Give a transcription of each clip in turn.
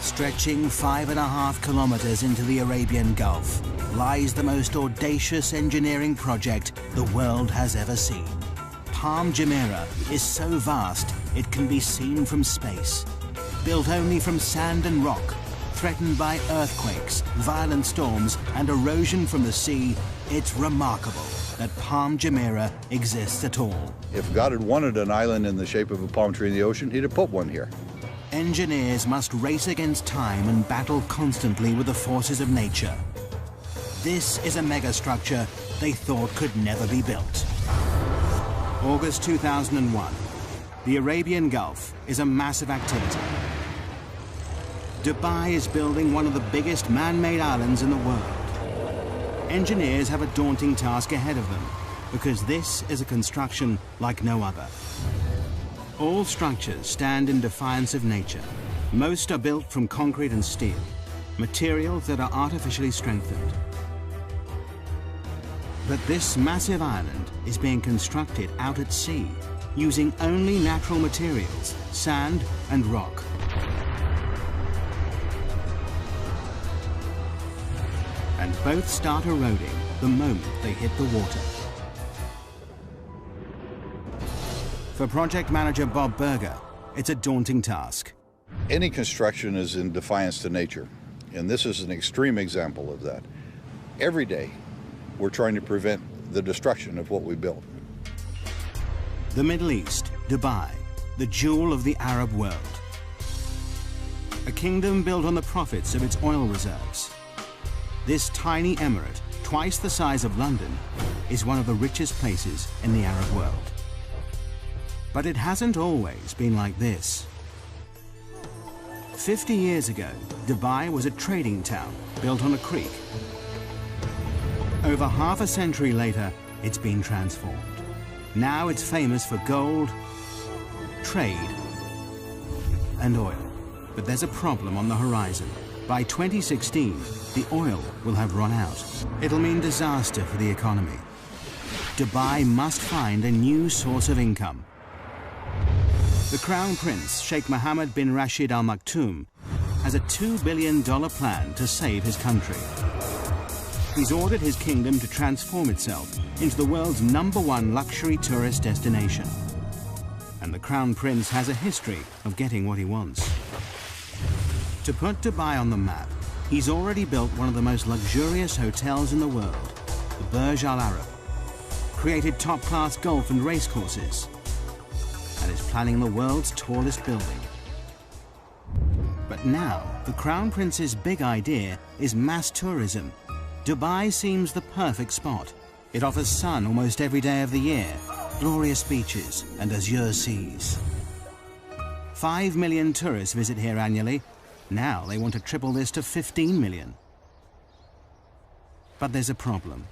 Stretching 5.5 kilometers into the Arabian Gulf lies the most audacious engineering project the world has ever seen. Palm Jumeirah is so vast it can be seen from space. Built only from sand and rock, threatened by earthquakes, violent storms and erosion from the sea, it's remarkable that Palm Jumeirah exists at all. If God had wanted an island in the shape of a palm tree in the ocean, he'd have put one here. Engineers must race against time and battle constantly with the forces of nature. This is a megastructure they thought could never be built. August 2001. The Arabian Gulf is a massive activity. Dubai is building one of the biggest man-made islands in the world. Engineers have a daunting task ahead of them because this is a construction like no other. All structures stand in defiance of nature. Most are built from concrete and steel, materials that are artificially strengthened. But this massive island is being constructed out at sea, using only natural materials, sand and rock. And both start eroding the moment they hit the water. For project manager Bob Berger, it's a daunting task. Any construction is in defiance to nature, and this is an extreme example of that. Every day, we're trying to prevent the destruction of what we built. The Middle East, Dubai, the jewel of the Arab world. A kingdom built on the profits of its oil reserves. This tiny emirate, twice the size of London, is one of the richest places in the Arab world. But it hasn't always been like this. 50 years ago, Dubai was a trading town built on a creek. Over half a century later, it's been transformed. Now it's famous for gold, trade, and oil. But there's a problem on the horizon. By 2016, the oil will have run out. It'll mean disaster for the economy. Dubai must find a new source of income. The Crown Prince, Sheikh Mohammed bin Rashid Al Maktoum, has a $2 billion plan to save his country. He's ordered his kingdom to transform itself into the world's #1 luxury tourist destination. And the Crown Prince has a history of getting what he wants. To put Dubai on the map, he's already built one of the most luxurious hotels in the world, the Burj Al Arab, created top-class golf and race courses, and is planning the world's tallest building. But now, the Crown Prince's big idea is mass tourism. Dubai seems the perfect spot. It offers sun almost every day of the year, glorious beaches and azure seas. 5 million tourists visit here annually. Now they want to triple this to 15 million. But there's a problem.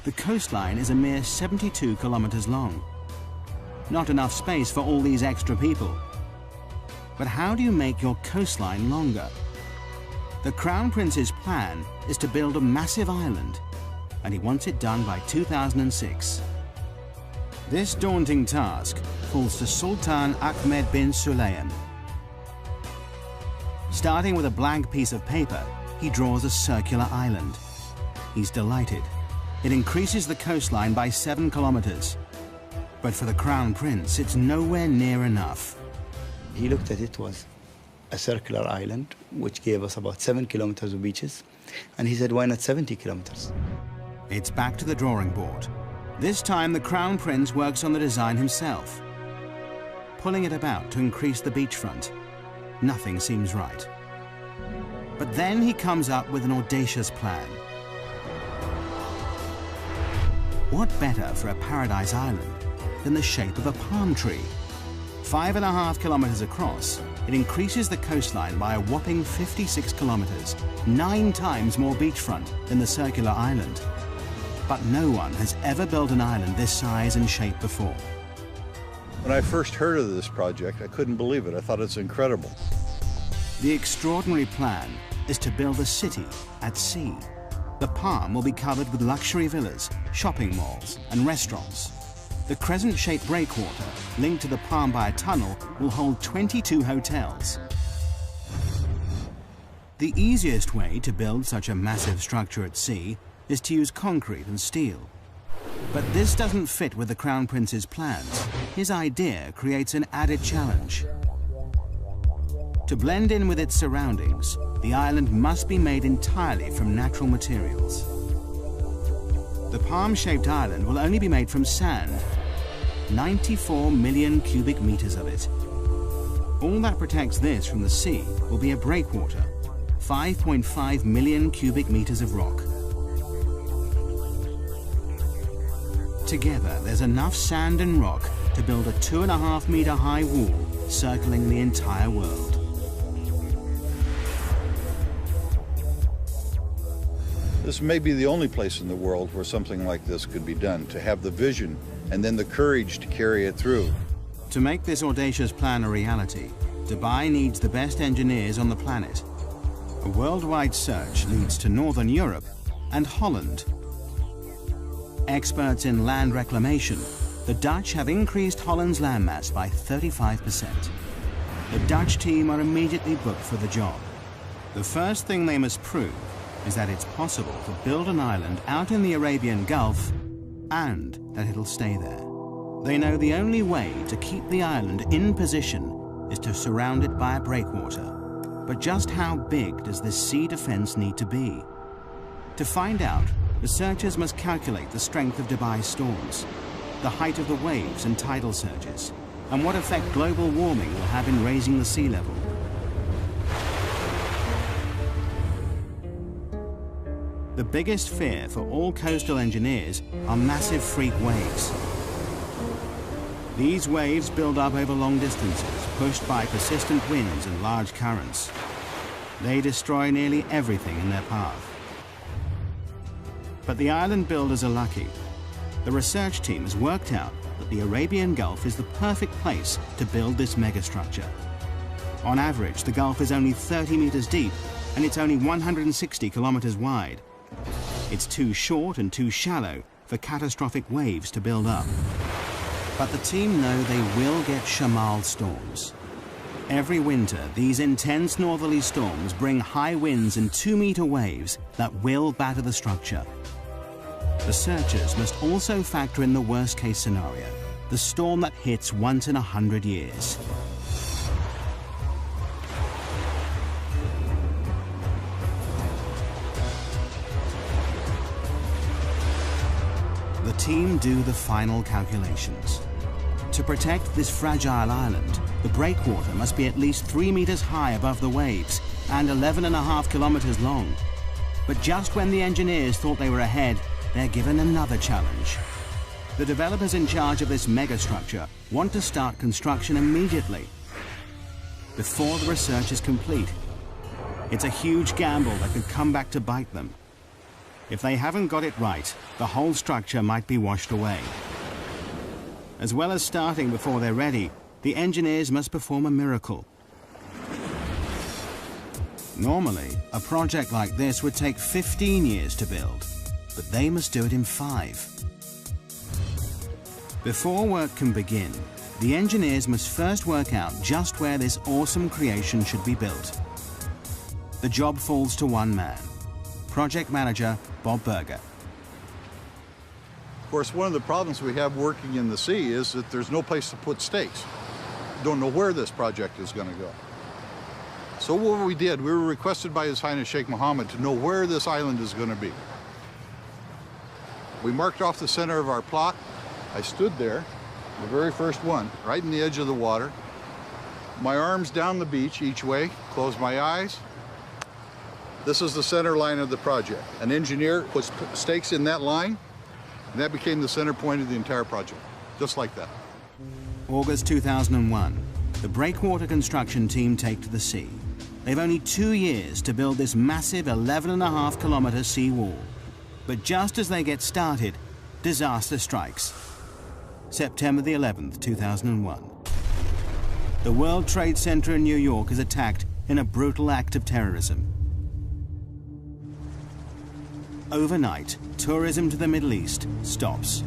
The coastline is a mere 72 kilometers long. Not enough space for all these extra people. But how do you make your coastline longer? The Crown Prince's plan is to build a massive island, and he wants it done by 2006. This daunting task falls to Sultan Ahmed bin Sulayman. Starting with a blank piece of paper, he draws a circular island. He's delighted. It increases the coastline by 7 kilometers. But for the Crown Prince, it's nowhere near enough. He looked at it was a circular island, which gave us about 7 kilometers of beaches. And he said, why not 70 kilometers? It's back to the drawing board. This time, the Crown Prince works on the design himself, pulling it about to increase the beachfront. Nothing seems right. But then he comes up with an audacious plan. What better for a paradise island than the shape of a palm tree? 5.5 kilometers across, it increases the coastline by a whopping 56 kilometers, 9 times more beachfront than the circular island. But no one has ever built an island this size and shape before. When I first heard of this project, I couldn't believe it. I thought it's incredible. The extraordinary plan is to build a city at sea. The Palm will be covered with luxury villas, shopping malls, and restaurants. The crescent-shaped breakwater, linked to the Palm by a tunnel, will hold 22 hotels. The easiest way to build such a massive structure at sea is to use concrete and steel. But this doesn't fit with the Crown Prince's plans. His idea creates an added challenge. To blend in with its surroundings, the island must be made entirely from natural materials. The palm-shaped island will only be made from sand, 94 million cubic meters of it. All that protects this from the sea will be a breakwater, 5.5 million cubic meters of rock. Together, there's enough sand and rock to build a 2.5 meter high wall circling the entire world. This may be the only place in the world where something like this could be done, to have the vision and then the courage to carry it through. To make this audacious plan a reality, Dubai needs the best engineers on the planet. A worldwide search leads to Northern Europe and Holland. Experts in land reclamation, the Dutch have increased Holland's landmass by 35%. The Dutch team are immediately booked for the job. The first thing they must prove is that it's possible to build an island out in the Arabian Gulf and that it'll stay there. They know the only way to keep the island in position is to surround it by a breakwater. But just how big does this sea defense need to be? To find out, researchers must calculate the strength of Dubai's storms, the height of the waves and tidal surges, and what effect global warming will have in raising the sea level. The biggest fear for all coastal engineers are massive freak waves. These waves build up over long distances, pushed by persistent winds and large currents. They destroy nearly everything in their path. But the island builders are lucky. The research team has worked out that the Arabian Gulf is the perfect place to build this megastructure. On average, the Gulf is only 30 meters deep, and it's only 160 kilometers wide. It's too short and too shallow for catastrophic waves to build up. But the team know they will get Shamal storms. Every winter, these intense northerly storms bring high winds and 2-meter waves that will batter the structure. Researchers must also factor in the worst-case scenario, the storm that hits once in 100 years. The team do the final calculations. To protect this fragile island, the breakwater must be at least 3 meters high above the waves and 11.5 kilometers long. But just when the engineers thought they were ahead, they're given another challenge. The developers in charge of this megastructure want to start construction immediately, before the research is complete. It's a huge gamble that could come back to bite them. If they haven't got it right, the whole structure might be washed away. As well as starting before they're ready, the engineers must perform a miracle. Normally, a project like this would take 15 years to build, but they must do it in 5. Before work can begin, the engineers must first work out just where this awesome creation should be built. The job falls to one man, project manager Bob Berger. Of course, one of the problems we have working in the sea is that there's no place to put stakes. Don't know where this project is going to go. So what we did, we were requested by His Highness Sheikh Mohammed to know where this island is going to be. We marked off the center of our plot. I stood there, the very first one, right in the edge of the water. My arms down the beach each way, closed my eyes. This is the center line of the project. An engineer puts stakes in that line, and that became the center point of the entire project, just like that. August 2001, the breakwater construction team take to the sea. They've only 2 years to build this massive 11.5 kilometer sea wall. But just as they get started, disaster strikes. September the 11th, 2001. The World Trade Center in New York is attacked in a brutal act of terrorism. Overnight, tourism to the Middle East stops.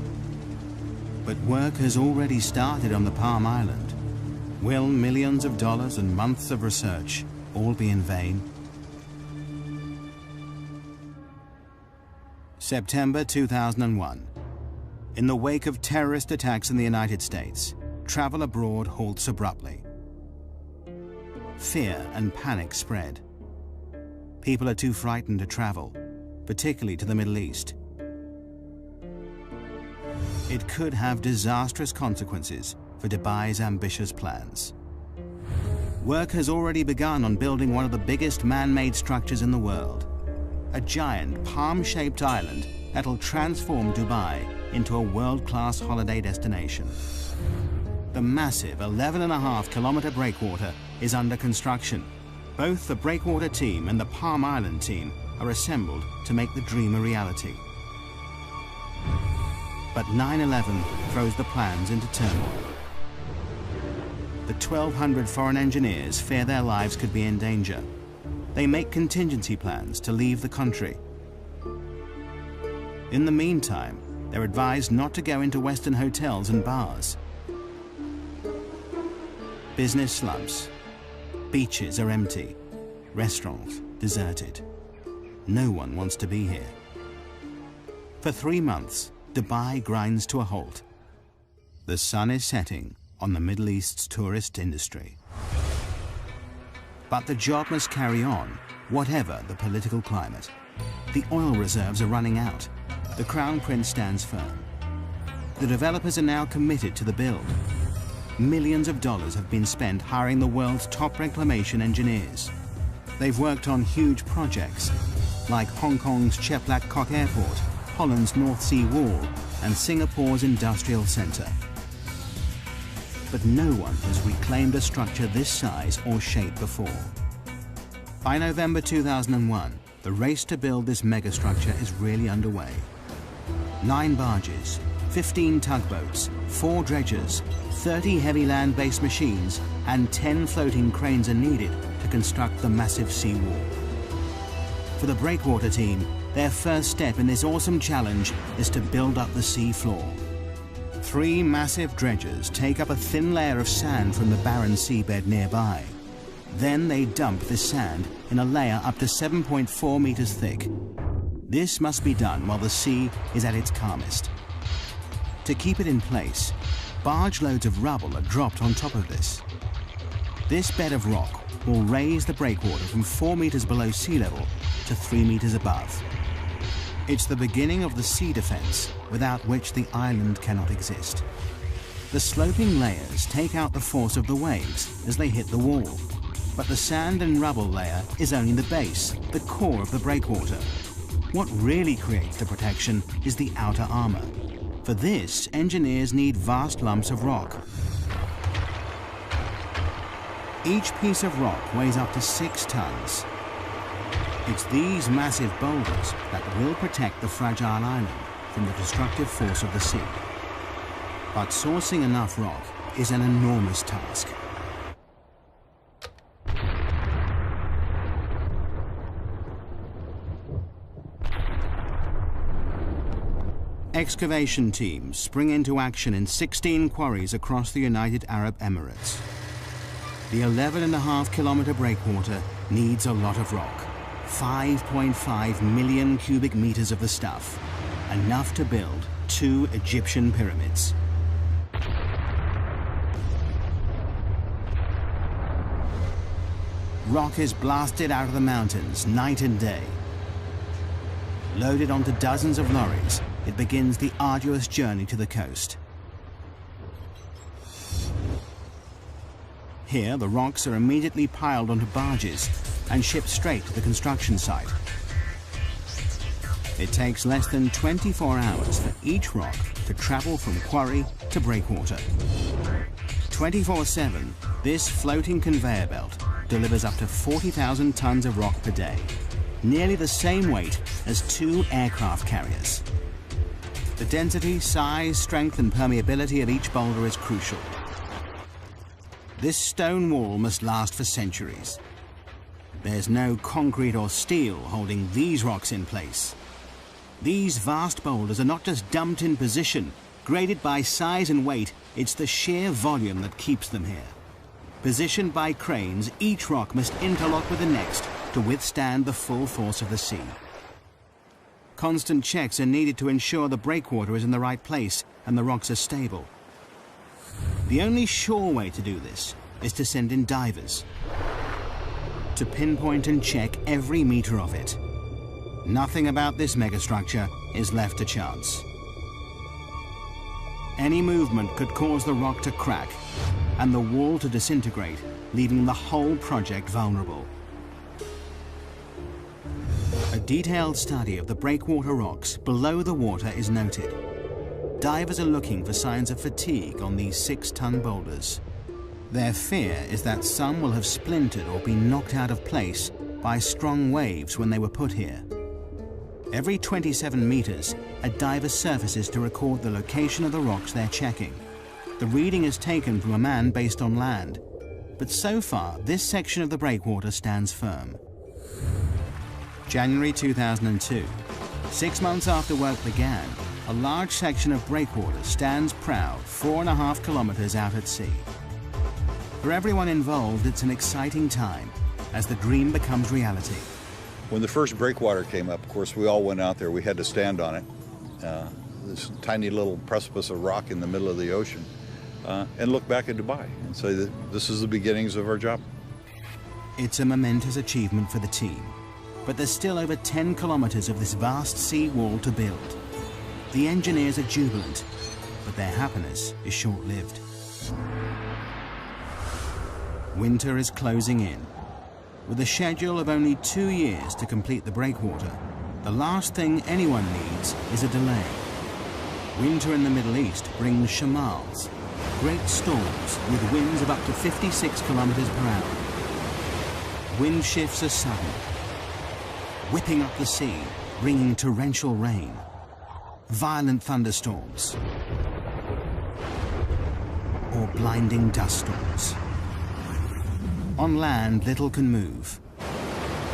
But work has already started on the Palm Island. Will millions of dollars and months of research all be in vain? September 2001. In the wake of terrorist attacks in the United States, travel abroad halts abruptly. Fear and panic spread. People are too frightened to travel, particularly to the Middle East. It could have disastrous consequences for Dubai's ambitious plans. Work has already begun on building one of the biggest man-made structures in the world, a giant palm-shaped island that'll transform Dubai into a world-class holiday destination. The massive 11.5-kilometer breakwater is under construction. Both the breakwater team and the Palm Island team are assembled to make the dream a reality. But 9/11 throws the plans into turmoil. The 1,200 foreign engineers fear their lives could be in danger. They make contingency plans to leave the country. In the meantime, they're advised not to go into Western hotels and bars. Business slumps. Beaches are empty. Restaurants deserted. No one wants to be here. For 3 months, Dubai grinds to a halt. The sun is setting on the Middle East's tourist industry. But the job must carry on, whatever the political climate. The oil reserves are running out. The Crown Prince stands firm. The developers are now committed to the build. Millions of dollars have been spent hiring the world's top reclamation engineers. They've worked on huge projects, like Hong Kong's Cheplak Kok Airport, Holland's North Sea Wall, and Singapore's Industrial Centre. But no one has reclaimed a structure this size or shape before. By November 2001, the race to build this megastructure is really underway. 9 barges, 15 tugboats, 4 dredgers, 30 heavy land-based machines, and 10 floating cranes are needed to construct the massive seawall. For the breakwater team, their first step in this awesome challenge is to build up the sea floor. 3 massive dredgers take up a thin layer of sand from the barren seabed nearby. Then they dump this sand in a layer up to 7.4 meters thick. This must be done while the sea is at its calmest. To keep it in place, barge loads of rubble are dropped on top of this. This bed of rock will raise the breakwater from 4 meters below sea level to 3 meters above. It's the beginning of the sea defense, without which the island cannot exist. The sloping layers take out the force of the waves as they hit the wall, but the sand and rubble layer is only the base, the core of the breakwater. What really creates the protection is the outer armor. For this, engineers need vast lumps of rock. Each piece of rock weighs up to 6 tons. It's these massive boulders that will protect the fragile island from the destructive force of the sea. But sourcing enough rock is an enormous task. Excavation teams spring into action in 16 quarries across the United Arab Emirates. The 11.5-kilometer breakwater needs a lot of rock. 5.5 million cubic meters of the stuff, enough to build 2 Egyptian pyramids. Rock is blasted out of the mountains night and day. Loaded onto dozens of lorries, it begins the arduous journey to the coast. Here, the rocks are immediately piled onto barges and shipped straight to the construction site. It takes less than 24 hours for each rock to travel from quarry to breakwater. 24/7, this floating conveyor belt delivers up to 40,000 tons of rock per day, nearly the same weight as 2 aircraft carriers. The density, size, strength, and permeability of each boulder is crucial. This stone wall must last for centuries. There's no concrete or steel holding these rocks in place. These vast boulders are not just dumped in position, graded by size and weight, it's the sheer volume that keeps them here. Positioned by cranes, each rock must interlock with the next to withstand the full force of the sea. Constant checks are needed to ensure the breakwater is in the right place and the rocks are stable. The only sure way to do this is to send in divers to pinpoint and check every meter of it. Nothing about this megastructure is left to chance. Any movement could cause the rock to crack and the wall to disintegrate, leaving the whole project vulnerable. A detailed study of the breakwater rocks below the water is noted. Divers are looking for signs of fatigue on these 6-ton boulders. Their fear is that some will have splintered or been knocked out of place by strong waves when they were put here. Every 27 meters, a diver surfaces to record the location of the rocks they're checking. The reading is taken from a man based on land, but so far this section of the breakwater stands firm. January 2002. 6 months after work began, a large section of breakwater stands proud 4.5 kilometers out at sea. For everyone involved, it's an exciting time as the dream becomes reality. When the first breakwater came up, of course, we all went out there. We had to stand on it. This tiny little precipice of rock in the middle of the ocean, and look back at Dubai and say that this is the beginnings of our job. It's a momentous achievement for the team, but there's still over 10 kilometers of this vast sea wall to build. The engineers are jubilant, but their happiness is short-lived. Winter is closing in. With a schedule of only 2 years to complete the breakwater, the last thing anyone needs is a delay. Winter in the Middle East brings shamals, great storms with winds of up to 56 kilometers per hour. Wind shifts are sudden, whipping up the sea, bringing torrential rain, violent thunderstorms, or blinding dust storms. On land, little can move.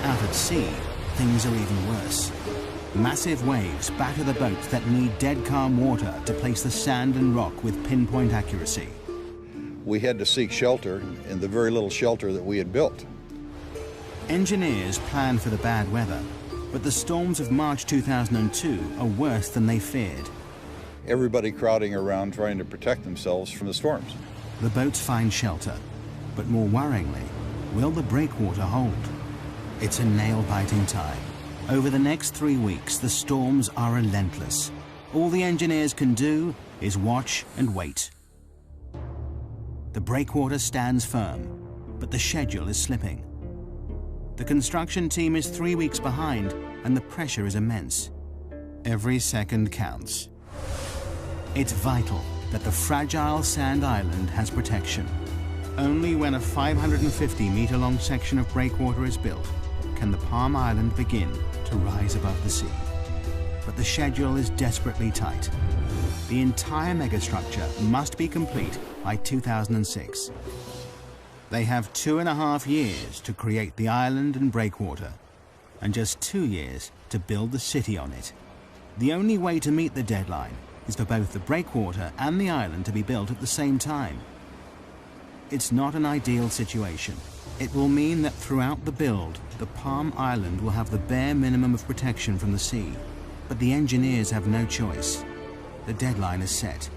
Out at sea, things are even worse. Massive waves batter the boats that need dead calm water to place the sand and rock with pinpoint accuracy. We had to seek shelter in the very little shelter that we had built. Engineers planned for the bad weather, but the storms of March 2002 are worse than they feared. Everybody crowding around trying to protect themselves from the storms. The boats find shelter, but more worryingly, will the breakwater hold? It's a nail-biting time. Over the next 3 weeks, the storms are relentless. All the engineers can do is watch and wait. The breakwater stands firm, but the schedule is slipping. The construction team is 3 weeks behind, and the pressure is immense. Every second counts. It's vital that the fragile sand island has protection. Only when a 550-meter-long section of breakwater is built can the Palm Island begin to rise above the sea. But the schedule is desperately tight. The entire megastructure must be complete by 2006. They have 2.5 years to create the island and breakwater, and just 2 years to build the city on it. The only way to meet the deadline is for both the breakwater and the island to be built at the same time. It's not an ideal situation. It will mean that throughout the build, the Palm Island will have the bare minimum of protection from the sea. But the engineers have no choice. The deadline is set.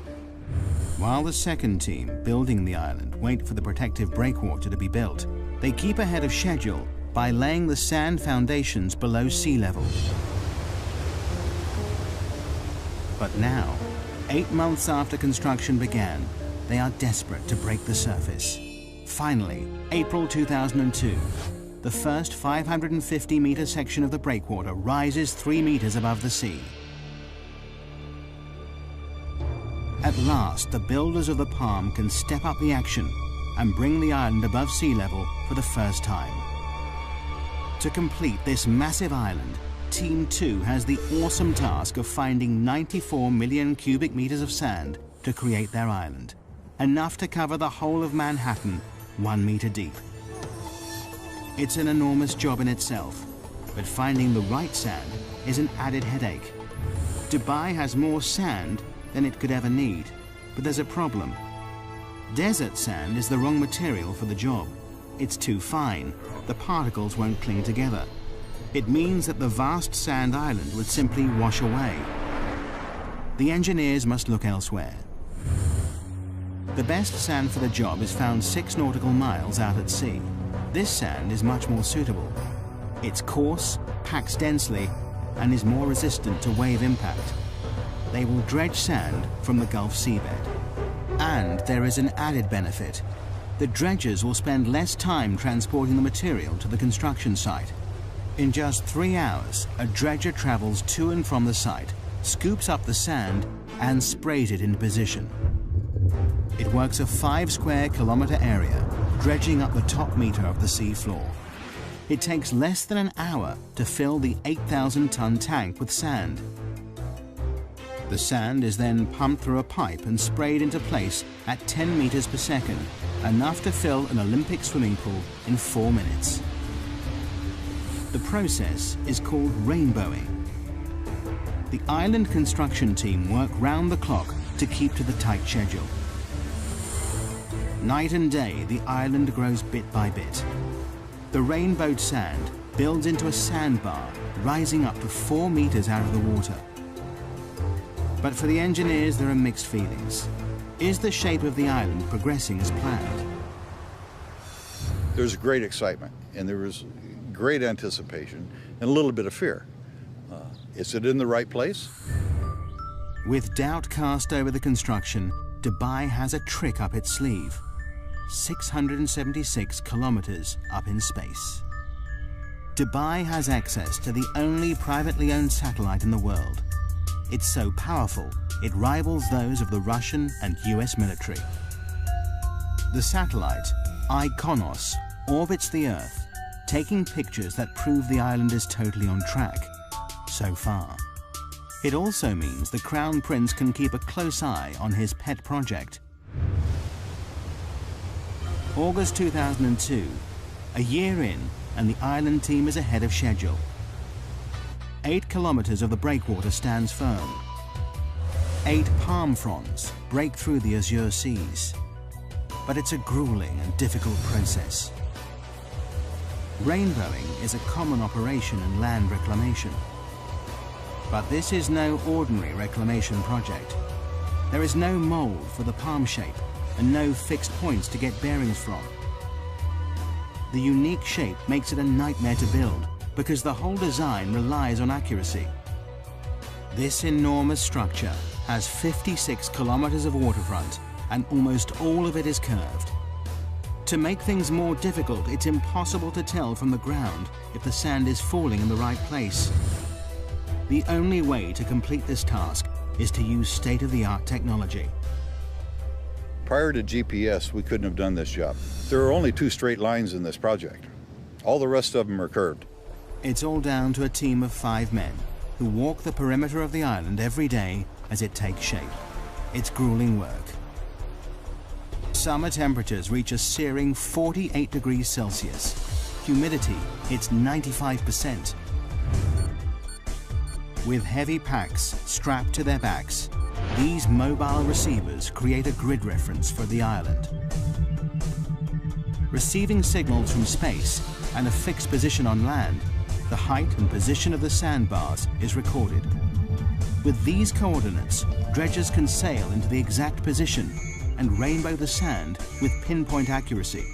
While the second team building the island wait for the protective breakwater to be built, they keep ahead of schedule by laying the sand foundations below sea level. But now, 8 months after construction began, they are desperate to break the surface. Finally, April 2002, the first 550-meter section of the breakwater rises 3 meters above the sea. At last, the builders of the Palm can step up the action and bring the island above sea level for the first time. To complete this massive island, Team 2 has the awesome task of finding 94 million cubic meters of sand to create their island, enough to cover the whole of Manhattan 1 meter deep. It's an enormous job in itself, but finding the right sand is an added headache. Dubai has more sand than it could ever need, but there's a problem. Desert sand is the wrong material for the job. It's too fine. The particles won't cling together. It means that the vast sand island would simply wash away. The engineers must look elsewhere. The best sand for the job is found 6 nautical miles out at sea. This sand is much more suitable. It's coarse, packs densely, and is more resistant to wave impact. They will dredge sand from the Gulf seabed. And there is an added benefit. The dredgers will spend less time transporting the material to the construction site. In just 3 hours, a dredger travels to and from the site, scoops up the sand, and sprays it into position. It works a 5 square kilometre area, dredging up the top metre of the sea floor. It takes less than an hour to fill the 8,000-ton tank with sand. The sand is then pumped through a pipe and sprayed into place at 10 meters per second, enough to fill an Olympic swimming pool in 4 minutes. The process is called rainbowing. The island construction team work round the clock to keep to the tight schedule. Night and day, the island grows bit by bit. The rainbowed sand builds into a sandbar, rising up to 4 meters out of the water. But for the engineers, there are mixed feelings. Is the shape of the island progressing as planned? There's great excitement, and there was great anticipation and a little bit of fear. Is it in the right place? With doubt cast over the construction, Dubai has a trick up its sleeve. 676 kilometers up in space. Dubai has access to the only privately owned satellite in the world. It's so powerful, it rivals those of the Russian and US military. The satellite, IKONOS, orbits the Earth, taking pictures that prove the island is totally on track, so far. It also means the Crown Prince can keep a close eye on his pet project. August 2002, a year in, and the island team is ahead of schedule. 8 kilometers of the breakwater stands firm. 8 palm fronds break through the azure seas. But it's a grueling and difficult process. Rainbowing is a common operation in land reclamation. But this is no ordinary reclamation project. There is no mold for the palm shape and no fixed points to get bearings from. The unique shape makes it a nightmare to build because the whole design relies on accuracy. This enormous structure has 56 kilometers of waterfront and almost all of it is curved. To make things more difficult, it's impossible to tell from the ground if the sand is falling in the right place. The only way to complete this task is to use state-of-the-art technology. Prior to GPS, we couldn't have done this job. There are only 2 straight lines in this project. All the rest of them are curved. It's all down to a team of 5 men who walk the perimeter of the island every day as it takes shape. It's grueling work. Summer temperatures reach a searing 48 degrees Celsius. Humidity hits 95%. With heavy packs strapped to their backs, these mobile receivers create a grid reference for the island. Receiving signals from space and a fixed position on land, the height and position of the sandbars is recorded. With these coordinates, dredgers can sail into the exact position and rainbow the sand with pinpoint accuracy.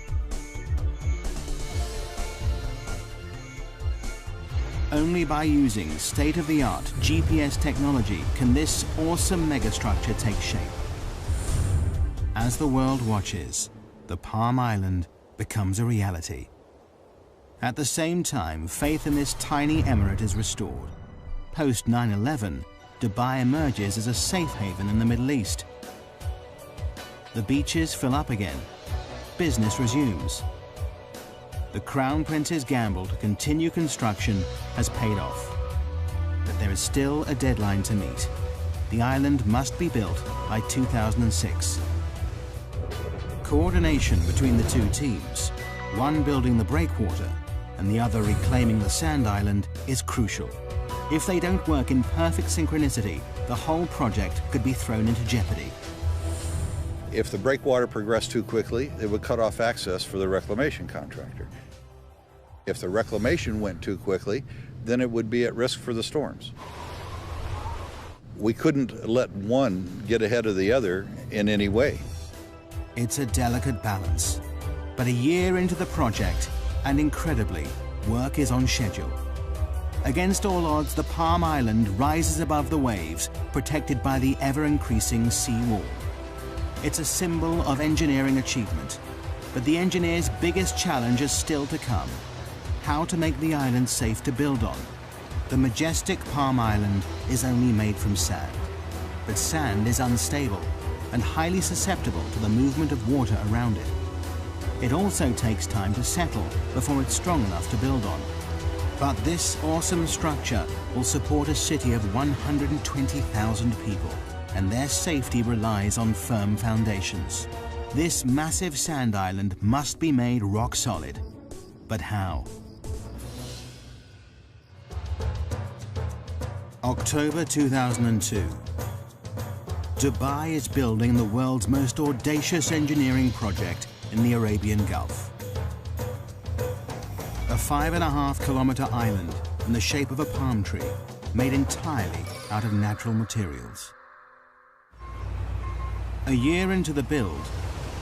Only by using state-of-the-art GPS technology can this awesome megastructure take shape. As the world watches, the Palm Island becomes a reality. At the same time, faith in this tiny emirate is restored. Post 9/11, Dubai emerges as a safe haven in the Middle East. The beaches fill up again. Business resumes. The Crown Prince's gamble to continue construction has paid off. But there is still a deadline to meet. The island must be built by 2006. Coordination between the 2 teams, one building the breakwater and the other reclaiming the sand island, is crucial. If they don't work in perfect synchronicity, the whole project could be thrown into jeopardy. If the breakwater progressed too quickly, it would cut off access for the reclamation contractor. If the reclamation went too quickly, then it would be at risk for the storms. We couldn't let one get ahead of the other in any way. It's a delicate balance. But a year into the project, and incredibly, work is on schedule. Against all odds, the Palm Island rises above the waves, protected by the ever-increasing sea wall. It's a symbol of engineering achievement. But the engineers' biggest challenge is still to come: how to make the island safe to build on. The majestic Palm Island is only made from sand. But sand is unstable and highly susceptible to the movement of water around it. It also takes time to settle before it's strong enough to build on. But this awesome structure will support a city of 120,000 people, and their safety relies on firm foundations. This massive sand island must be made rock solid. But how? October 2002. Dubai is building the world's most audacious engineering project in the Arabian Gulf. A 5.5-kilometer island in the shape of a palm tree, made entirely out of natural materials. A year into the build,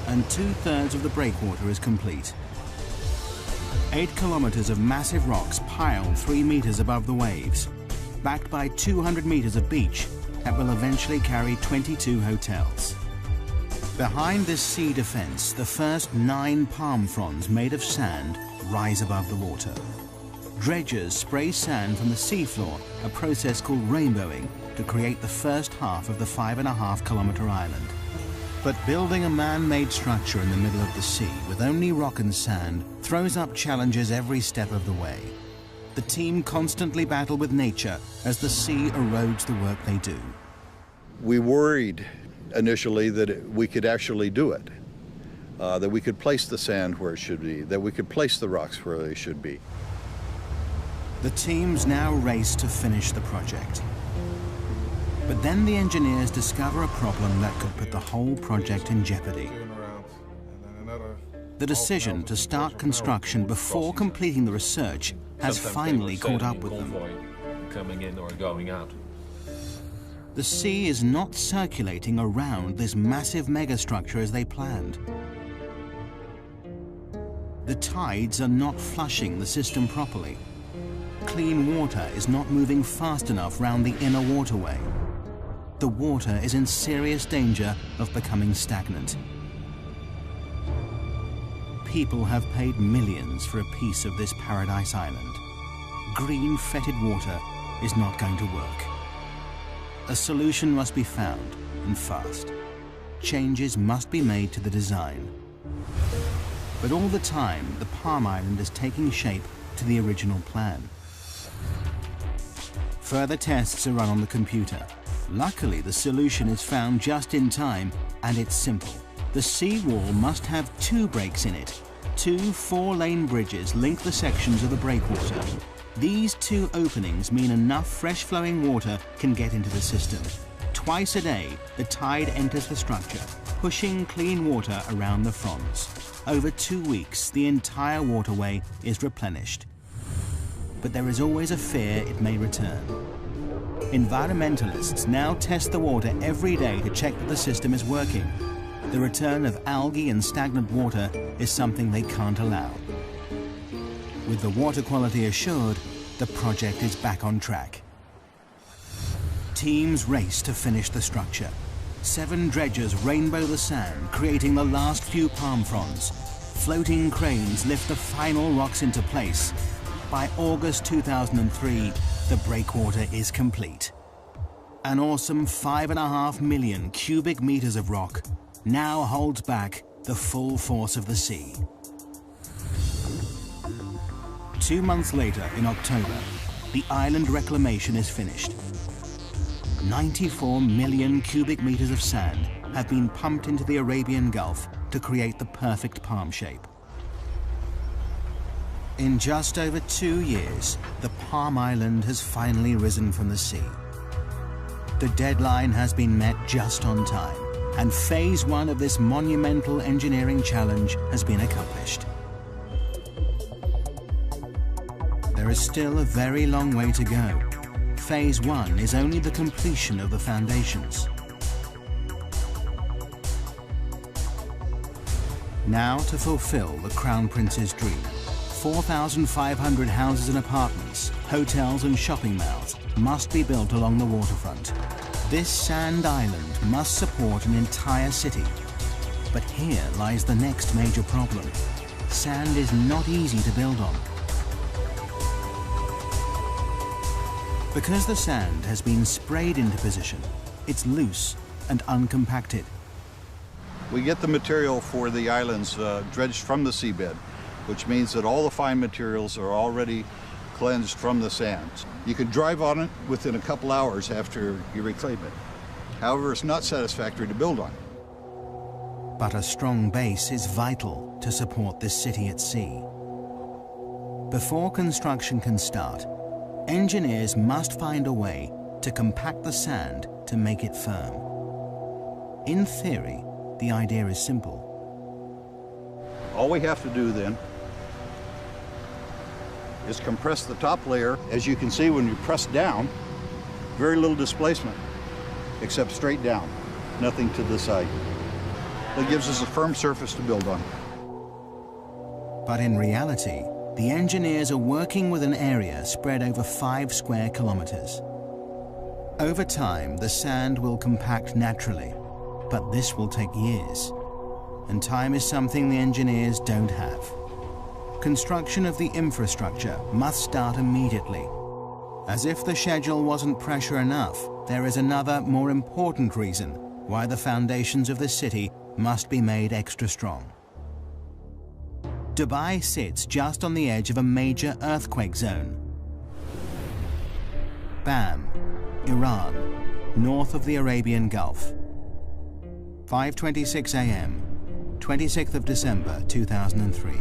and 2/3 of the breakwater is complete. 8 kilometers of massive rocks piled 3 meters above the waves, backed by 200 meters of beach that will eventually carry 22 hotels. Behind this sea defense, the first 9 palm fronds made of sand rise above the water. Dredgers spray sand from the seafloor, a process called rainbowing, to create the first half of the 5.5-kilometer island. But building a man-made structure in the middle of the sea with only rock and sand throws up challenges every step of the way. The team constantly battle with nature as the sea erodes the work they do. We worried initially that we could actually do it, that we could place the sand where it should be, that we could place the rocks where they should be. The teams now race to finish the project. But then the engineers discover a problem that could put the whole project in jeopardy. The decision to start construction before completing the research has finally caught up with them. Coming in or going out. The sea is not circulating around this massive megastructure as they planned. The tides are not flushing the system properly. Clean water is not moving fast enough round the inner waterway. The water is in serious danger of becoming stagnant. People have paid millions for a piece of this paradise island. Green fetid water is not going to work. A solution must be found, and fast. Changes must be made to the design. But all the time, the Palm Island is taking shape to the original plan. Further tests are run on the computer. Luckily, the solution is found just in time, and it's simple. The seawall must have 2 breaks in it. 2 4-lane bridges link the sections of the breakwater. These 2 openings mean enough fresh-flowing water can get into the system. Twice a day, the tide enters the structure, pushing clean water around the fronds. Over 2 weeks, the entire waterway is replenished. But there is always a fear it may return. Environmentalists now test the water every day to check that the system is working. The return of algae and stagnant water is something they can't allow. With the water quality assured, the project is back on track. Teams race to finish the structure. 7 dredgers rainbow the sand, creating the last few palm fronds. Floating cranes lift the final rocks into place. By August 2003, the breakwater is complete. An awesome 5.5 million cubic meters of rock now holds back the full force of the sea. 2 months later, in October, the island reclamation is finished. 94 million cubic meters of sand have been pumped into the Arabian Gulf to create the perfect palm shape. In just over 2 years, the Palm Island has finally risen from the sea. The deadline has been met just on time, and phase 1 of this monumental engineering challenge has been accomplished. there is still a very long way to go. Phase 1 is only the completion of the foundations. Now to fulfill the Crown Prince's dream. 4,500 houses and apartments, hotels and shopping malls must be built along the waterfront. This sand island must support an entire city. But here lies the next major problem. Sand is not easy to build on. Because the sand has been sprayed into position, it's loose and uncompacted. We get the material for the islands dredged from the seabed, which means that all the fine materials are already cleansed from the sands. You can drive on it within a couple hours after you reclaim it. However, it's not satisfactory to build on. But a strong base is vital to support this city at sea. Before construction can start, engineers must find a way to compact the sand to make it firm. In theory, the idea is simple. All we have to do then is compress the top layer. As you can see, when you press down, very little displacement, except straight down, nothing to the side. That gives us a firm surface to build on. But in reality, the engineers are working with an area spread over 5 square kilometers. Over time, the sand will compact naturally, but this will take years. And time is something the engineers don't have. Construction of the infrastructure must start immediately. As if the schedule wasn't pressure enough, there is another, more important reason why the foundations of the city must be made extra strong. Dubai sits just on the edge of a major earthquake zone. Bam, Iran, north of the Arabian Gulf. 5:26 a.m., 26th of December 2003.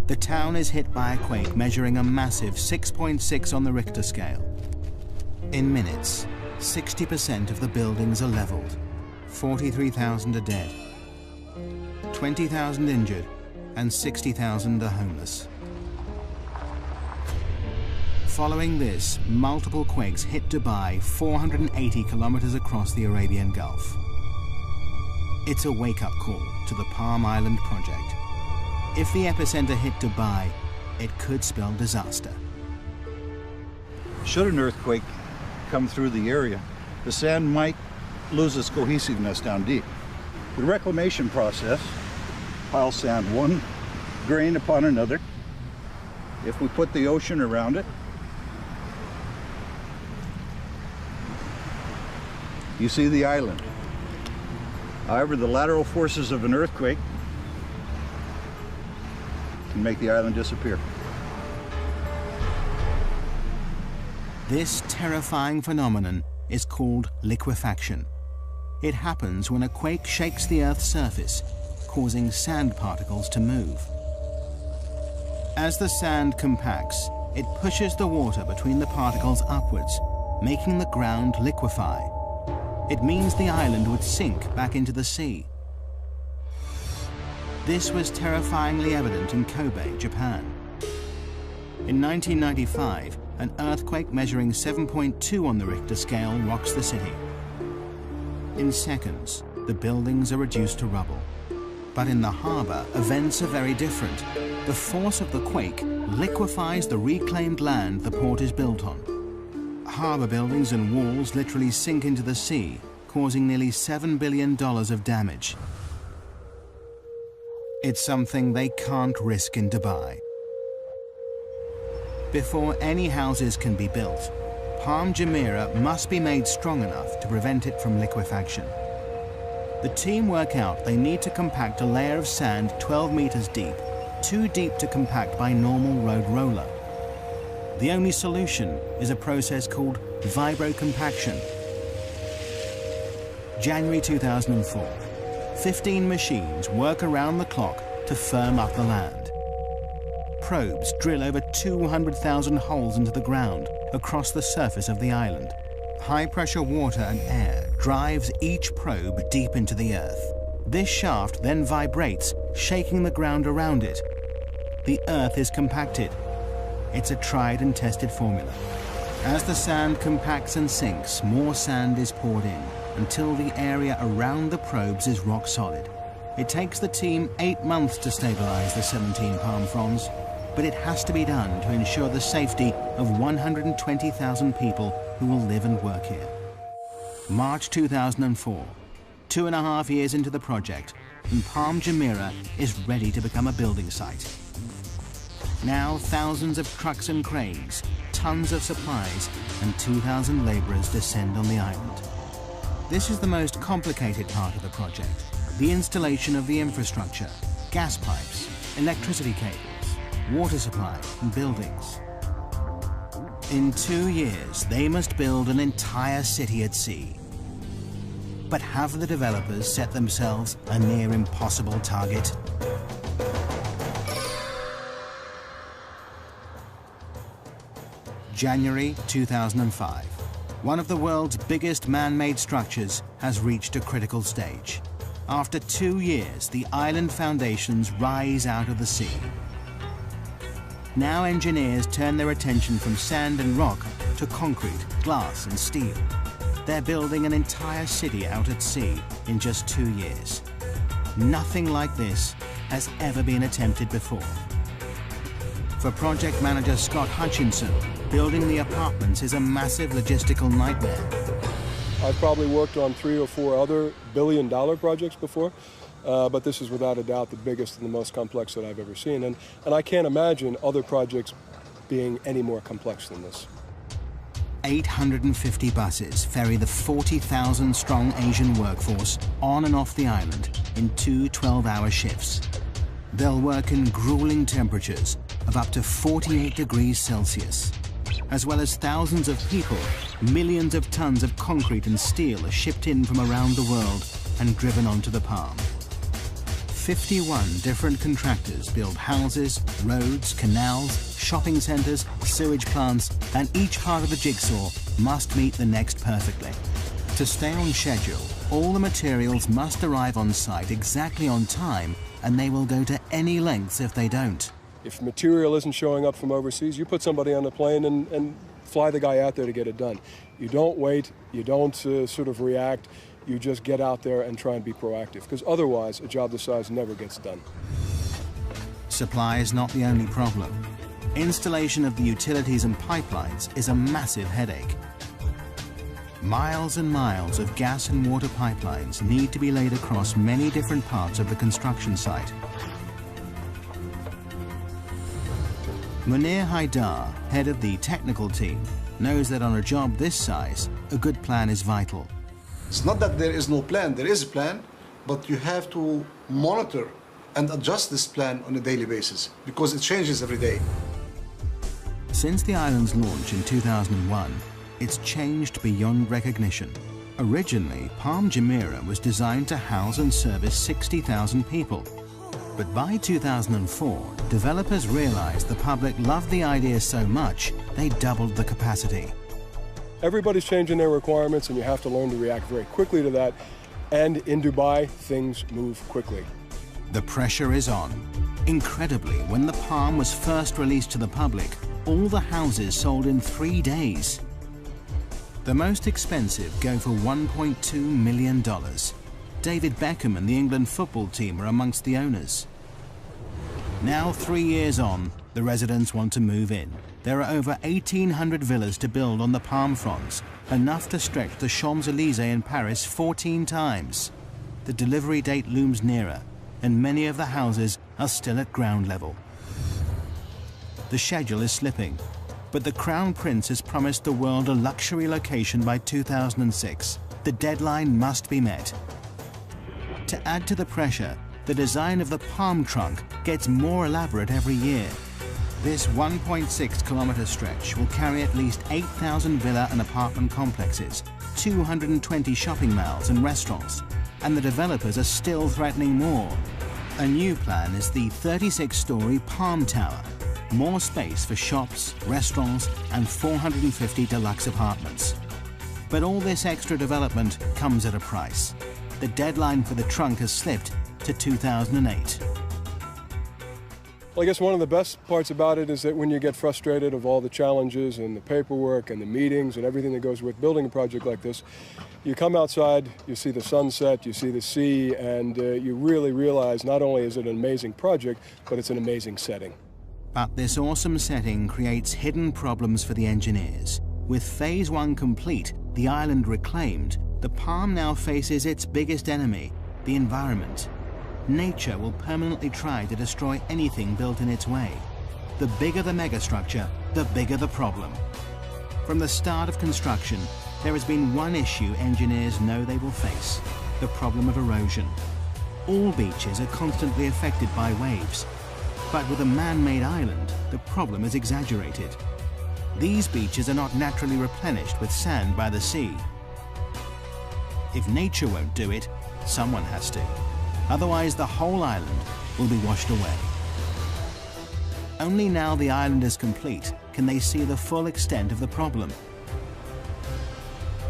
The town is hit by a quake measuring a massive 6.6 on the Richter scale. In minutes, 60% of the buildings are leveled. 43,000 are dead, 20,000 injured, and 60,000 are homeless. Following this, multiple quakes hit Dubai 480 kilometers across the Arabian Gulf. It's a wake-up call to the Palm Island project. If the epicenter hit Dubai, it could spell disaster. Should an earthquake come through the area, the sand might lose its cohesiveness down deep. The reclamation process piles sand one grain upon another. If we put the ocean around it, you see the island. However, the lateral forces of an earthquake can make the island disappear. This terrifying phenomenon is called liquefaction. It happens when a quake shakes the Earth's surface, causing sand particles to move. As the sand compacts, it pushes the water between the particles upwards, making the ground liquefy. It means the island would sink back into the sea. This was terrifyingly evident in Kobe, Japan. In 1995, an earthquake measuring 7.2 on the Richter scale rocks the city. In seconds, the buildings are reduced to rubble. But in the harbor, events are very different. The force of the quake liquefies the reclaimed land the port is built on. Harbor buildings and walls literally sink into the sea, causing nearly $7 billion of damage. It's something they can't risk in Dubai. Before any houses can be built, Palm Jumeirah must be made strong enough to prevent it from liquefaction. The team work out they need to compact a layer of sand 12 meters deep, too deep to compact by normal road roller. The only solution is a process called vibrocompaction. January 2004, 15 machines work around the clock to firm up the land. Probes drill over 200,000 holes into the ground across the surface of the island. High-pressure water and air drives each probe deep into the earth. This shaft then vibrates, shaking the ground around it. the earth is compacted. It's a tried and tested formula. As the sand compacts and sinks, more sand is poured in until the area around the probes is rock solid. It takes the team 8 months to stabilize the 17 palm fronds, but it has to be done to ensure the safety of 120,000 people who will live and work here. March 2004, 2.5 years into the project, and Palm Jumeirah is ready to become a building site. Now thousands of trucks and cranes, tons of supplies, and 2,000 laborers descend on the island. This is the most complicated part of the project, the installation of the infrastructure, gas pipes, electricity cables, water supply, and buildings. In 2 years, they must build an entire city at sea. But have the developers set themselves a near impossible target? January 2005. One of the world's biggest man-made structures has reached a critical stage. After 2 years, the island foundations rise out of the sea. Now engineers turn their attention from sand and rock to concrete, glass and steel. They're building an entire city out at sea in just 2 years. Nothing like this has ever been attempted before. For project manager Scott Hutchinson, building the apartments is a massive logistical nightmare. I've probably worked on 3 or 4 other billion-dollar projects before, but this is without a doubt the biggest and the most complex that I've ever seen. And I can't imagine other projects being any more complex than this. 850 buses ferry the 40,000-strong Asian workforce on and off the island in 2 12-hour shifts. They'll work in grueling temperatures of up to 48 degrees Celsius. As well as thousands of people, millions of tons of concrete and steel are shipped in from around the world and driven onto the Palm. 51 different contractors build houses, roads, canals, shopping centres, sewage plants, and each part of the jigsaw must meet the next perfectly. To stay on schedule, all the materials must arrive on site exactly on time, and they will go to any lengths if they don't. If material isn't showing up from overseas, you put somebody on the plane and fly the guy out there to get it done. You don't wait, you don't sort of react, you just get out there and try and be proactive, because otherwise a job this size never gets done. Supply is not the only problem. Installation of the utilities and pipelines is a massive headache. Miles and miles of gas and water pipelines need to be laid across many different parts of the construction site. Munir Haidar, head of the technical team, knows that on a job this size, a good plan is vital. It's not that there is no plan, there is a plan, but you have to monitor and adjust this plan on a daily basis because it changes every day. Since the island's launch in 2001, it's changed beyond recognition. Originally, Palm Jumeirah was designed to house and service 60,000 people. But by 2004, developers realized the public loved the idea so much, they doubled the capacity. Everybody's changing their requirements, and you have to learn to react very quickly to that. And in Dubai, things move quickly. The pressure is on. Incredibly, when the Palm was first released to the public, all the houses sold in 3 days. The most expensive go for $1.2 million. David Beckham and the England football team are amongst the owners. Now, 3 years on, the residents want to move in. There are over 1,800 villas to build on the palm fronds, enough to stretch the Champs-Élysées in Paris 14 times. The delivery date looms nearer, and many of the houses are still at ground level. The schedule is slipping, but the Crown Prince has promised the world a luxury location by 2006. The deadline must be met. To add to the pressure, the design of the palm trunk gets more elaborate every year. This 1.6-kilometre stretch will carry at least 8,000 villa and apartment complexes, 220 shopping malls and restaurants, and the developers are still threatening more. A new plan is the 36-story Palm Tower, more space for shops, restaurants, and 450 deluxe apartments. But all this extra development comes at a price. The deadline for the trunk has slipped to 2008. Well, I guess one of the best parts about it is that when you get frustrated of all the challenges and the paperwork and the meetings and everything that goes with building a project like this, you come outside, you see the sunset, you see the sea, and you really realize not only is it an amazing project, but it's an amazing setting. But this awesome setting creates hidden problems for the engineers. With Phase 1 complete, the island reclaimed, the Palm now faces its biggest enemy, the environment. Nature will permanently try to destroy anything built in its way. The bigger the megastructure, the bigger the problem. From the start of construction, there has been one issue engineers know they will face: the problem of erosion. All beaches are constantly affected by waves, but with a man-made island, the problem is exaggerated. These beaches are not naturally replenished with sand by the sea. If nature won't do it, someone has to. Otherwise, the whole island will be washed away. Only now the island is complete can they see the full extent of the problem.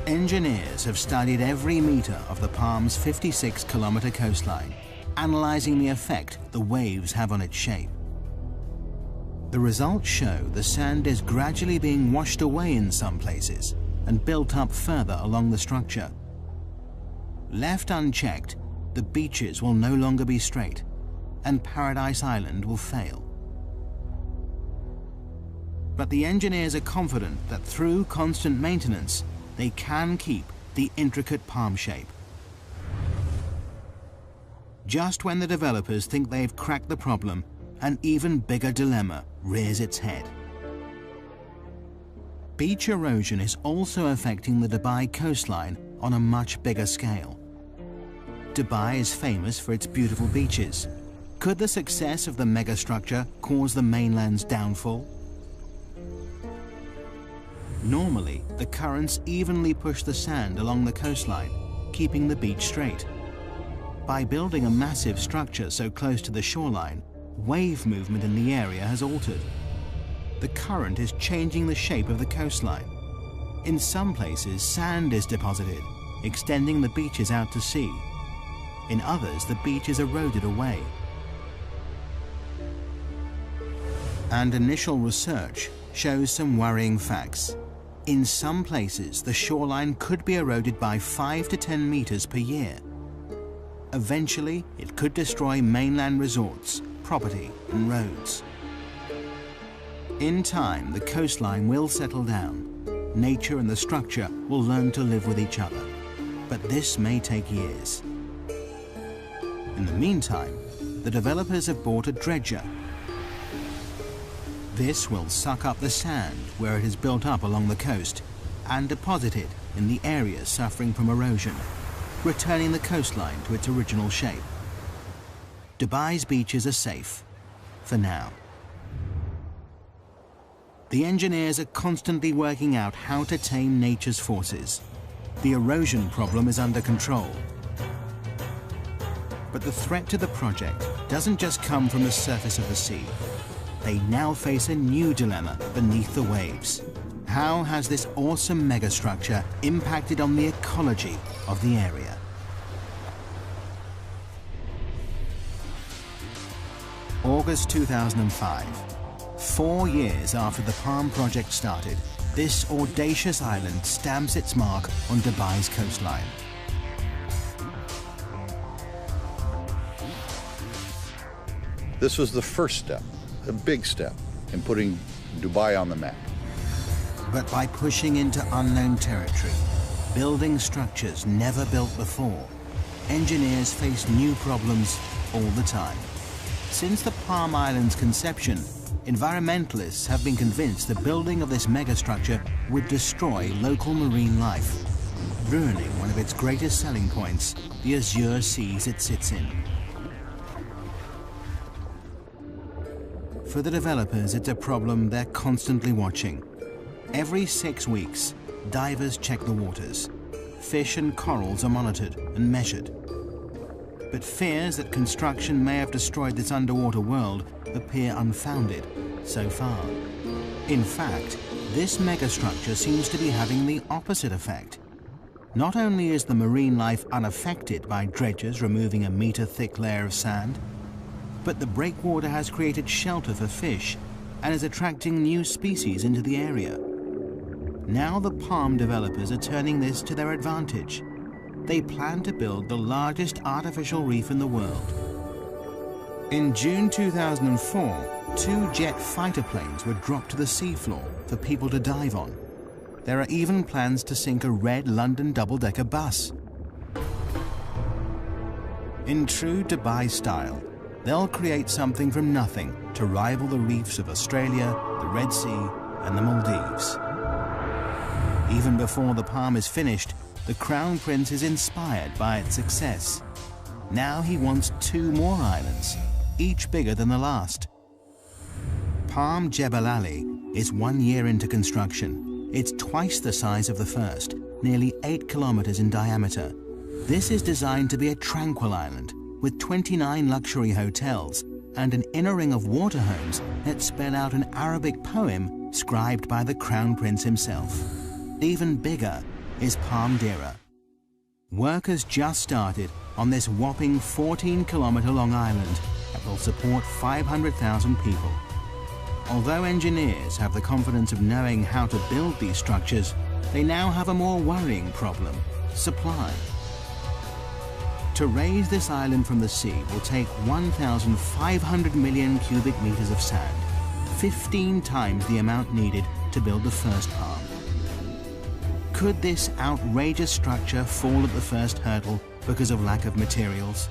Engineers have studied every meter of the Palm's 56-kilometre coastline, analysing the effect the waves have on its shape. The results show the sand is gradually being washed away in some places and built up further along the structure. Left unchecked, the beaches will no longer be straight, and Paradise Island will fail. But the engineers are confident that through constant maintenance, they can keep the intricate palm shape. Just when the developers think they've cracked the problem, an even bigger dilemma rears its head. Beach erosion is also affecting the Dubai coastline on a much bigger scale. Dubai is famous for its beautiful beaches. Could the success of the megastructure cause the mainland's downfall? Normally, the currents evenly push the sand along the coastline, keeping the beach straight. By building a massive structure so close to the shoreline, wave movement in the area has altered. The current is changing the shape of the coastline. In some places, sand is deposited, extending the beaches out to sea. In others, the beach is eroded away. And initial research shows some worrying facts. In some places, the shoreline could be eroded by 5 to 10 meters per year. Eventually, it could destroy mainland resorts, property, and roads. In time, the coastline will settle down. Nature and the structure will learn to live with each other. But this may take years. In the meantime, the developers have bought a dredger. This will suck up the sand where it is built up along the coast and deposit it in the areas suffering from erosion, returning the coastline to its original shape. Dubai's beaches are safe, for now. The engineers are constantly working out how to tame nature's forces. The erosion problem is under control. But the threat to the project doesn't just come from the surface of the sea. They now face a new dilemma beneath the waves. How has this awesome megastructure impacted on the ecology of the area? August 2005. 4 years after the Palm project started, this audacious island stamps its mark on Dubai's coastline. This was the first step, a big step, in putting Dubai on the map. But by pushing into unknown territory, building structures never built before, engineers face new problems all the time. Since the Palm Island's conception, environmentalists have been convinced the building of this megastructure would destroy local marine life, ruining one of its greatest selling points, the azure seas it sits in. For the developers, it's a problem they're constantly watching. Every 6 weeks, divers check the waters. Fish and corals are monitored and measured. But fears that construction may have destroyed this underwater world appear unfounded so far. In fact, this megastructure seems to be having the opposite effect. Not only is the marine life unaffected by dredgers removing a meter-thick layer of sand, But the breakwater has created shelter for fish and is attracting new species into the area. Now the palm developers are turning this to their advantage. They plan to build the largest artificial reef in the world. In June 2004, 2 jet fighter planes were dropped to the seafloor for people to dive on. There are even plans to sink a red London double-decker bus. In true Dubai style, they'll create something from nothing to rival the reefs of Australia, the Red Sea, and the Maldives. Even before the Palm is finished, the Crown Prince is inspired by its success. Now he wants 2 more islands, each bigger than the last. Palm Jebel Ali is 1 year into construction. It's twice the size of the first, nearly 8 kilometers in diameter. This is designed to be a tranquil island with 29 luxury hotels and an inner ring of water homes that spell out an Arabic poem scribed by the Crown Prince himself. Even bigger is Palm Deira. Work has just started on this whopping 14-kilometer-long island that will support 500,000 people. Although engineers have the confidence of knowing how to build these structures, they now have a more worrying problem: supply. To raise this island from the sea will take 1,500 million cubic meters of sand, 15 times the amount needed to build the first palm. Could this outrageous structure fall at the first hurdle because of lack of materials?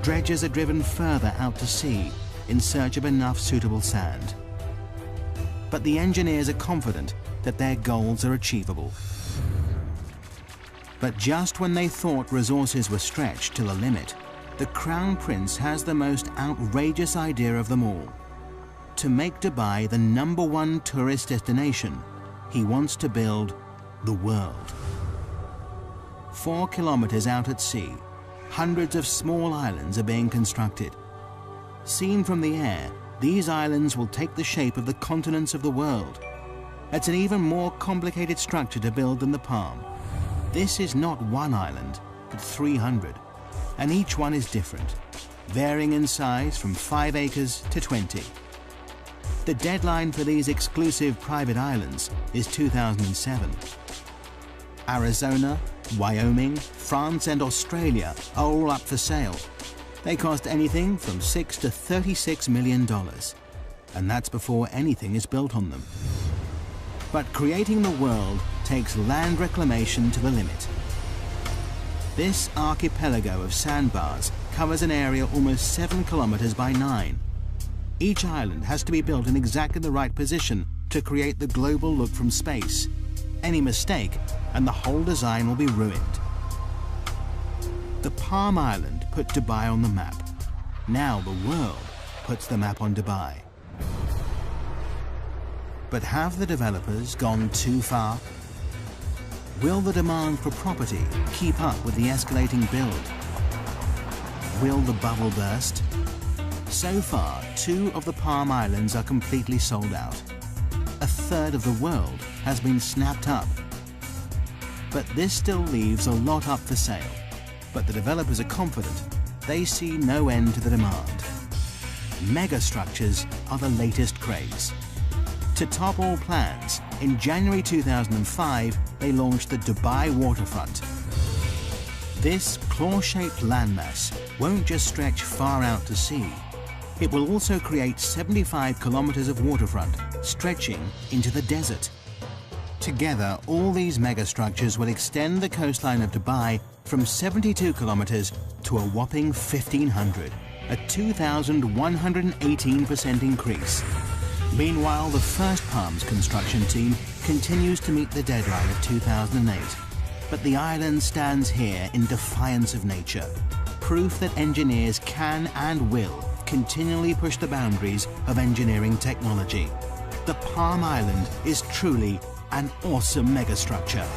Dredgers are driven further out to sea in search of enough suitable sand. But the engineers are confident that their goals are achievable. But just when they thought resources were stretched to the limit, the Crown Prince has the most outrageous idea of them all. To make Dubai the #1 tourist destination, he wants to build the world. 4 kilometers out at sea, hundreds of small islands are being constructed. Seen from the air, these islands will take the shape of the continents of the world. It's an even more complicated structure to build than the Palm. This is not 1 island, but 300, and each one is different, varying in size from 5 acres to 20. The deadline for these exclusive private islands is 2007. Arizona, Wyoming, France and Australia are all up for sale. They cost anything from $6 to $36 million, and that's before anything is built on them. But creating the world takes land reclamation to the limit. This archipelago of sandbars covers an area almost 7 kilometers by 9. Each island has to be built in exactly the right position to create the global look from space. Any mistake and the whole design will be ruined. The Palm Island put Dubai on the map. Now the world puts the map on Dubai. But have the developers gone too far? Will the demand for property keep up with the escalating build? Will the bubble burst? So far, 2 of the Palm Islands are completely sold out. A third of the world has been snapped up. But this still leaves a lot up for sale. But the developers are confident they see no end to the demand. Megastructures are the latest craze. To top all plans, in January 2005, they launched the Dubai waterfront. This claw-shaped landmass won't just stretch far out to sea. It will also create 75 kilometers of waterfront, stretching into the desert. Together, all these megastructures will extend the coastline of Dubai from 72 kilometers to a whopping 1,500, a 2,118% increase. Meanwhile, the first Palm's construction team continues to meet the deadline of 2008. But the island stands here in defiance of nature, proof that engineers can and will continually push the boundaries of engineering technology. The Palm Island is truly an awesome megastructure.